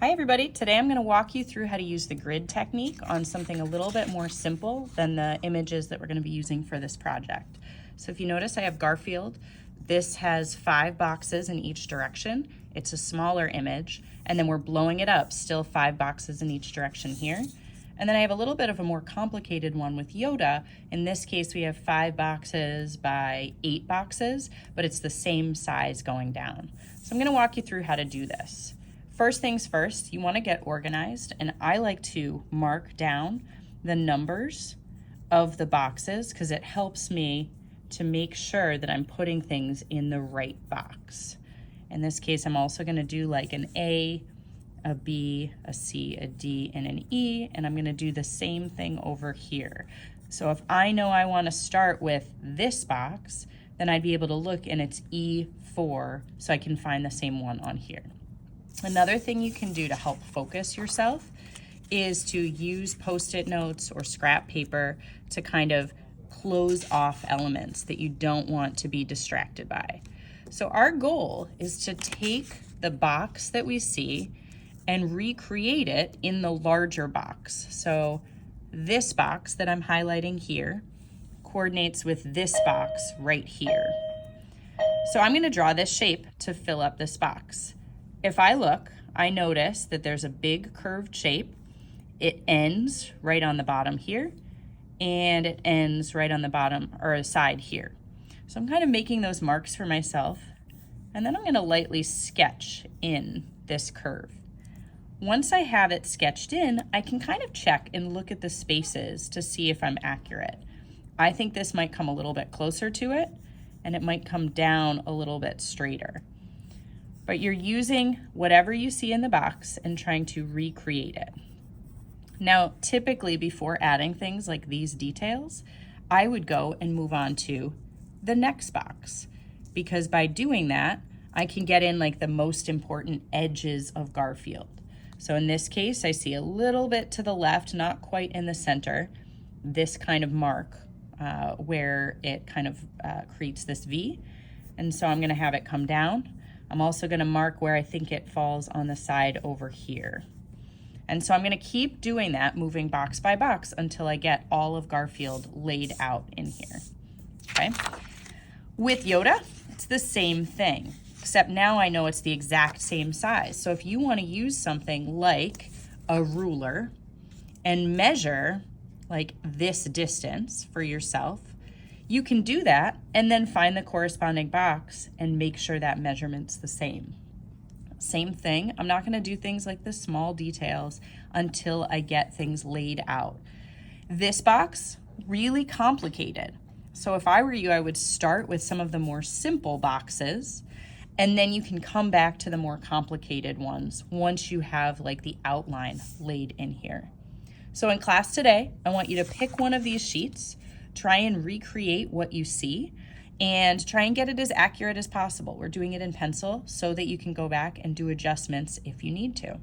Hi everybody, today I'm going to walk you through how to use the grid technique on something a little bit more simple than the images that we're going to be using for this project. So if you notice, I have Garfield. This has 5 boxes in each direction. It's a smaller image, and then we're blowing it up, still 5 boxes in each direction here. And then I have a little bit of a more complicated one with Yoda. In this case, we have 5 boxes by 8 boxes, but it's the same size going down. So I'm going to walk you through how to do this. First things first, you want to get organized, and I like to mark down the numbers of the boxes because it helps me to make sure that I'm putting things in the right box. In this case, I'm also going to do like an A, a B, a C, a D, and an E, and I'm going to do the same thing over here. So if I know I want to start with this box, then I'd be able to look and it's E4, so I can find the same one on here. Another thing you can do to help focus yourself is to use Post-it notes or scrap paper to kind of close off elements that you don't want to be distracted by. So our goal is to take the box that we see and recreate it in the larger box. So this box that I'm highlighting here coordinates with this box right here. So I'm going to draw this shape to fill up this box. If I look, I notice that there's a big curved shape. It ends right on the bottom here, and it ends right on the bottom or side here. So I'm kind of making those marks for myself, and then I'm going to lightly sketch in this curve. Once I have it sketched in, I can kind of check and look at the spaces to see if I'm accurate. I think this might come a little bit closer to it, and it might come down a little bit straighter. But you're using whatever you see in the box and trying to recreate it. Now, typically before adding things like these details, I would go and move on to the next box, because by doing that, I can get in like the most important edges of Garfield. So in this case, I see a little bit to the left, not quite in the center, this kind of mark where it kind of creates this V. And so I'm gonna have it come down. I'm also going to mark where I think it falls on the side over here. And so I'm going to keep doing that, moving box by box until I get all of Garfield laid out in here. Okay. With Yoda, it's the same thing, except now I know it's the exact same size. So if you want to use something like a ruler and measure like this distance for yourself, you can do that and then find the corresponding box and make sure that measurement's the same. Same thing, I'm not gonna do things like the small details until I get things laid out. This box, really complicated. So if I were you, I would start with some of the more simple boxes, and then you can come back to the more complicated ones once you have like the outline laid in here. So in class today, I want you to pick one of these sheets, try and recreate what you see, and try and get it as accurate as possible. We're doing it in pencil so that you can go back and do adjustments if you need to.